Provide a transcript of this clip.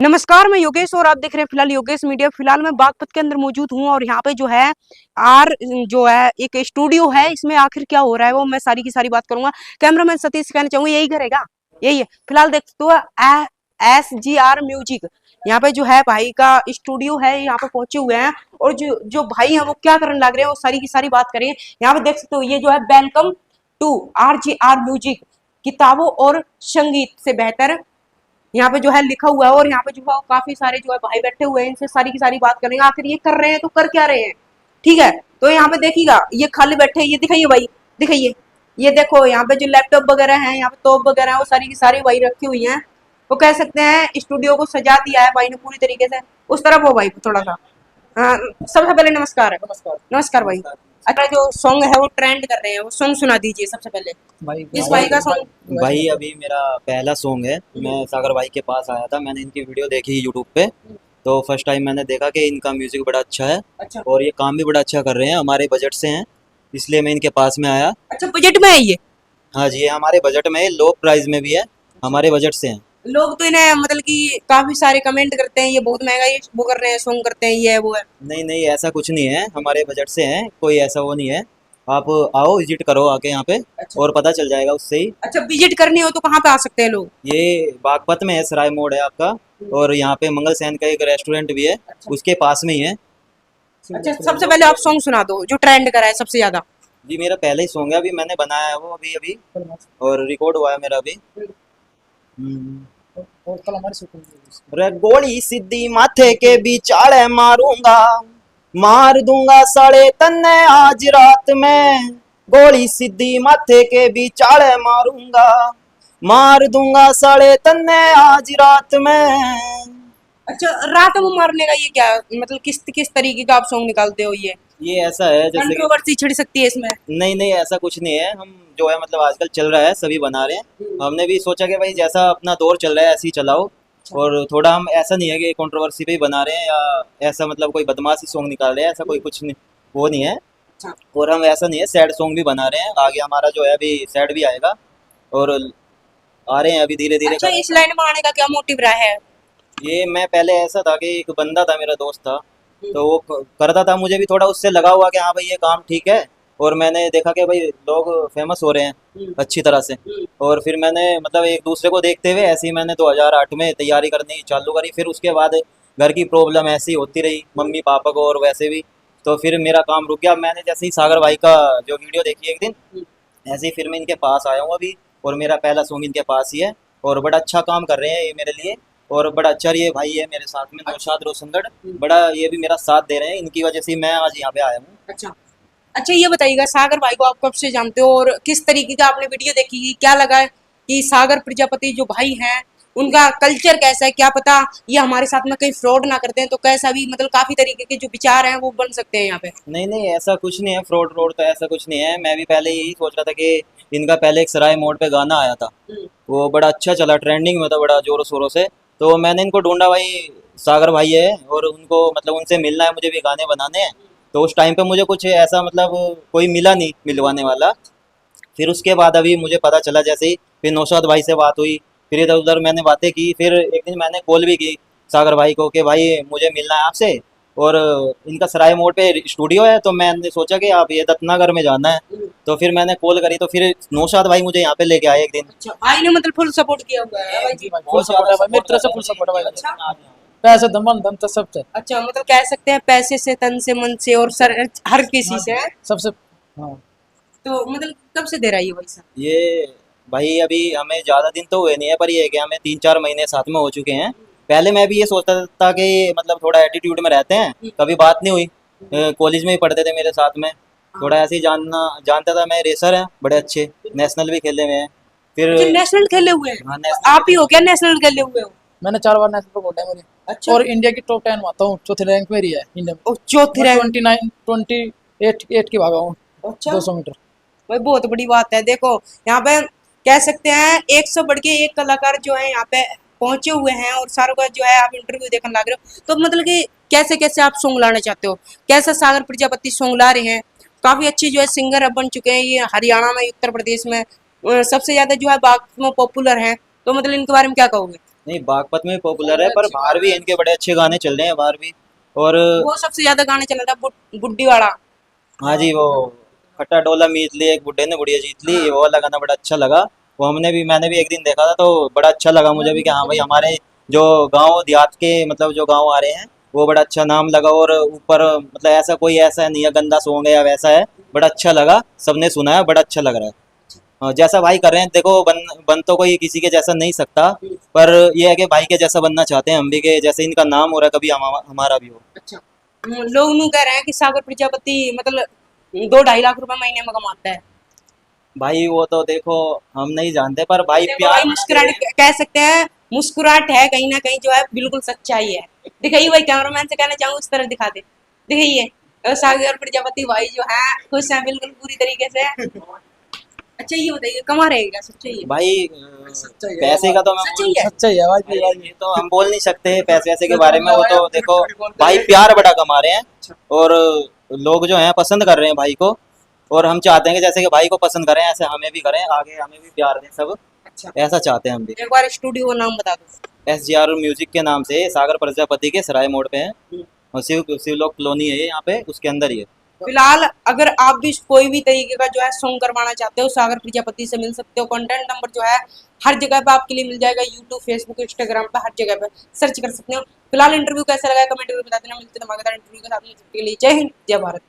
नमस्कार, मैं योगेश और आप देख रहे हैं फिलहाल योगेश मीडिया। फिलहाल मैं बागपत के अंदर मौजूद हूँ और यहाँ पे जो है आर जो है एक स्टूडियो है। इसमें आखिर क्या हो रहा है वो मैं सारी की सारी बात करूंगा। कैमरामैन सतीश कहना चाहूंगा यही घर है क्या? यही है। फिलहाल देखते हो SGR म्यूजिक यहाँ पे जो है भाई का स्टूडियो है, यहाँ पे पहुंचे हुए हैं और जो जो भाई हैं वो क्या करने लग रहे हैं वो सारी की सारी बात करें। यहाँ पे देख सकते हो ये जो है वेलकम टू RGR म्यूजिक, किताबों और संगीत से बेहतर यहाँ पे जो है लिखा हुआ है। और यहाँ पे जो है काफी सारे जो है भाई बैठे हुए हैं, इनसे सारी की सारी बात करेंगे आखिर ये कर रहे हैं तो कर क्या रहे हैं। ठीक है, तो यहाँ पे देखिएगा ये खाली बैठे, ये दिखाइए भाई, दिखाइए। ये देखो यहाँ पे जो लैपटॉप वगैरह है, यहाँ पे तोप वगैरह है, वो सारी की सारी भाई रखी हुई है। वो कह सकते हैं स्टूडियो को सजा दिया है भाई ने पूरी तरीके से। उस तरफ हो भाई थोड़ा सा। सबसे पहले नमस्कार है। नमस्कार। नमस्कार भाई। अच्छा, जो सॉन्ग है वो ट्रेंड कर रहे हैं, वो सॉन्ग सुना दीजिए सबसे पहले। इस भाई का सॉन्ग। भाई अभी मेरा पहला सॉन्ग है। मैं सागर भाई के पास आया था, मैंने इनकी वीडियो देखी यूट्यूब पे। तो फर्स्ट टाइम मैंने देखा कि इनका म्यूजिक बड़ा अच्छा है। अच्छा, और ये काम भी बड़ा अच्छा कर रहे हैं, हमारे बजट से हैं, इसलिए मैं इनके पास में आया। अच्छा बजट में है ये? हाँ जी, ये हमारे बजट में है, लो प्राइस में भी है, हमारे बजट से हैं। लोग तो इन्हें मतलब कि काफी सारे कमेंट करते हैं ये बहुत महंगा, ये वो कर रहे हैं, सॉन्ग करते हैं, ये है वो है। नहीं नहीं, ऐसा कुछ नहीं है, हमारे बजट से हैं, कोई ऐसा वो नहीं है। आप आओ, विजिट करो आके यहाँ पे। अच्छा, और पता चल जाएगा उससे ही। अच्छा विजिट करनी हो तो कहाँ पे आ सकते हैं लोग? ये बागपत में है, सराय मोड़ है आपका। और यहाँ पे मंगल सेन का एक रेस्टोरेंट भी है, अच्छा, उसके पास में ही है। अच्छा सबसे पहले आप सॉन्ग सुना दो जो ट्रेंड करा है सबसे ज्यादा। जी मेरा पहले ही सॉन्ग है, अभी मैंने बनाया है वो अभी अभी, और रिकॉर्ड हुआ है मेरा अभी। रे गोली सीधी माथे के बिचाले मारूंगा, मार दूंगा साले तन्ने आज रात में। गोली सीधी माथे के बिचाले मारूंगा, मार दूंगा साले तन्ने आज रात में। अच्छा, रात में मारने का ये क्या मतलब, किस किस तरीके का आप सॉन्ग निकालते हो? ये ऐसा है जैसे कि, कंट्रोवर्सी छिड़ सकती है इसमें? नहीं नहीं ऐसा कुछ नहीं है। हम जो है मतलब आजकल चल रहा है सभी बना रहे हैं, हमने भी सोचा कि भाई जैसा अपना दौर चल रहा है ऐसे ही चलाओ। और थोड़ा हम ऐसा नहीं है कि कंट्रोवर्सी पे ही बना रहे हैं या ऐसा मतलब कोई बदमाशी सॉन्ग निकाल रहे हैं, ऐसा कोई कुछ नहीं, वो नहीं है। अच्छा, और हम ऐसा नहीं है, सैड सॉन्ग भी बना रहे हैं, आगे हमारा जो है अभी सैड भी आएगा। और आ रहे हैं अभी धीरे धीरे अच्छा कर। इस लाइन में आने का क्या मोटिव रहा है? ये मैं पहले ऐसा था कि एक बंदा था, मेरा दोस्त था, तो वो करता था, मुझे भी थोड़ा उससे लगा हुआ कि हाँ भाई ये काम ठीक है। और मैंने देखा कि भाई लोग फेमस हो रहे हैं अच्छी तरह से। और फिर मैंने मतलब एक दूसरे को देखते हुए ऐसे ही मैंने 2008 में तैयारी करनी चालू करी। फिर उसके बाद घर की प्रॉब्लम ऐसी होती रही मम्मी पापा को, और वैसे भी तो फिर मेरा काम रुक गया। मैंने जैसे ही सागर भाई का जो वीडियो देखी एक दिन, ऐसे ही फिर मैं इनके पास आया हूँ अभी। और मेरा पहला सॉन्ग इनके पास ही है, और बड़ा अच्छा काम कर रहे हैं ये मेरे लिए। और बड़ा अच्छा ये भाई है मेरे साथ में, नौशाद रोशनगढ़, बड़ा ये भी मेरा साथ दे रहे हैं, इनकी वजह से मैं आज यहाँ पे आया हूँ। अच्छा, अच्छा ये बताइएगा सागर भाई को आप कब से जानते हो और किस तरीके का आपने वीडियो देखी, क्या लगा कि सागर प्रजापति जो भाई हैं उनका कल्चर कैसा है? क्या पता ये हमारे साथ में कहीं फ्रॉड ना करते हैं तो कैसा भी मतलब काफी तरीके के जो विचार हैं वो बन सकते हैं यहाँ पे। नहीं नहीं, ऐसा कुछ नहीं है, फ्रॉड रोड तो ऐसा कुछ नहीं है। मैं भी पहले यही सोच रहा था कि इनका पहले एक सराय मोड़ पे गाना आया था, वो बड़ा अच्छा चला, ट्रेंडिंग में था बड़ा जोरों शोरों से। तो मैंने इनको ढूंढा, भाई सागर भाई है और उनको मतलब उनसे मिलना है, मुझे भी गाने बनाने हैं। तो उस टाइम पे मुझे कुछ ऐसा मतलब कोई मिला नहीं मिलवाने वाला। फिर उसके बाद अभी मुझे पता चला जैसे ही, फिर नौशाद भाई से बात हुई, फिर इधर उधर मैंने बातें की। फिर एक दिन मैंने कॉल भी की सागर भाई को कि भाई मुझे मिलना है आपसे। और इनका सराय मोड़ पे स्टूडियो है, तो मैंने सोचा कि आप ये दत्तनगर में जाना है। तो फिर मैंने कॉल करी, तो फिर नौशाद भाई मुझे यहाँ पे लेके आए एक दिन। अच्छा, भाई ने मतलब फुल सपोर्ट किया हुआ है भाई जी? फुल सपोर्ट है भाई, मेरी तरफ से फुल सपोर्ट है भाई। अच्छा, पैसे दमन धन तो सबसे, अच्छा मतलब कह सकते हैं पैसे से, तन से, मन से और सर हर किसी से है। सबसे। हाँ तो मतलब कब से दे रहा है ये पैसा? ये भाई अभी हमें ज़्यादा दिन तो हुए नहीं है, पर ये है कि हमें 3-4 महीने साथ में हो चुके हैं। पहले मैं भी ये सोचता था कि मतलब थोड़ा एटीट्यूड में रहते हैं, कभी बात नहीं हुई। कॉलेज में ही पढ़ते थे मेरे साथ में, थोड़ा ऐसे ही जानता था। मैं रेसर हैं बड़े अच्छे, नेशनल भी खेले हुए हैं। फिर अच्छा नेशनल खेले हुए हैं? हाँ, नेशनल आप ही हो क्या नेशनल खेले हुए हो? मैंने 4 बार नेशनल रिकॉर्ड है मेरी। अच्छा, और इंडिया की टॉप 10 में आता हूँ, चौथे रैंक मेरी है इंडिया में। और चौथी रैंक? 28 की भागा हूँ। अच्छा 200 मीटर। भाई बहुत बड़ी बात है। देखो यहाँ पे कह सकते हैं 100 बढ़ के एक कलाकार जो है यहाँ पे पहुंचे हुए हैं और सारों का जो है आप इंटरव्यू देखने लग रहे हो। तो मतलब कि कैसे कैसे आप सॉन्ग लाना चाहते हो, कैसा सागर प्रजापति सॉन्ग ला रहे हैं? काफी अच्छे जो है सिंगर अब बन चुके हैं ये हरियाणा में, उत्तर प्रदेश में सबसे ज्यादा जो है बाग में पॉपुलर है। तो मतलब इनके बारे में क्या कहोगे? नहीं, बागपत में पॉपुलर है, पर बाहर भी इनके बड़े अच्छे गाने चल रहे हैं बाहर भी। और वो सबसे ज्यादा गाने चल रहा था बुड्ढी वाला। हाँ जी, वो खट्टा डोला मीत ली, एक बुड्ढे ने बुढ़िया जीत ली, वो वाला गाना बड़ा अच्छा लगा। वो मैंने भी एक दिन देखा था, तो बड़ा अच्छा लगा मुझे भी कि हाँ भाई, हमारे जो गांव देहात के मतलब जो गांव आ रहे हैं, वो बड़ा अच्छा नाम लगा। और ऊपर मतलब ऐसा कोई ऐसा नहीं है गंदा सॉन्ग है या वैसा है, बड़ा अच्छा लगा, सबने सुना है, बड़ा अच्छा लग रहा है। जैसा भाई कर रहे हैं, देखो बन तो कोई किसी के जैसा नहीं सकता, पर ये है कि भाई के जैसा बनना चाहते हैं हम भी, के जैसे इनका नाम हो रहा है, कभी हमारा भी हो। अच्छा। लोग नू कह रहे हैं कि सागर प्रजापति मतलब 2-2.5 लाख रुपए महीने में कमाता है। भाई वो तो देखो, हम नहीं जानते, पर भाई देखो भाई, प्यार मुस्कुराहट कह सकते हैं, मुस्कुराहट है कहीं ना कहीं जो है बिल्कुल सच्चाई है। दिखाइए भाई, कैमरामैन से कहना चाहूंगा उस तरफ दिखा दे, दिखाइए। और सागर प्रजापति भाई जो है खुश है बिल्कुल पूरी तरीके से। अच्छा ये बताइए, कमा रहेगा सच्चाई है? भाई सच्चाई है पैसे का तो मैं सच्चाई है। सच्चाई है भाई भाई, भाई। ये तो हम बोल नहीं सकते पैसे वैसे के बारे में, वो तो देखो भाई प्यार बड़ा कमा रहे हैं, और लोग जो हैं पसंद कर रहे हैं भाई को। और हम चाहते हैं कि जैसे कि भाई को पसंद करें, ऐसे हमें भी करें, आगे हमें भी प्यार दें सब, अच्छा, ऐसा चाहते हैं हम भी। एक बार स्टूडियो का नाम बता दो। SGR म्यूजिक के नाम से सागर प्रजापति के सराय मोड़ पे है, और शिवलोक कॉलोनी है ये, यहाँ पे उसके अंदर ही है। फिलहाल अगर आप भी कोई भी तरीके का जो है सॉन्ग करवाना चाहते हो, सागर प्रजापति से मिल सकते हो। कॉन्टेक्ट नंबर जो है हर जगह पे आपके लिए मिल जाएगा, यूट्यूब, फेसबुक, इंस्टाग्राम पे हर जगह पे सर्च कर सकते हो। फिलहाल इंटरव्यू कैसा लगा कमेंट में बता देना। मिलते हैं धमाकेदार इंटरव्यू के साथ में, जय हिंद, जय भारत।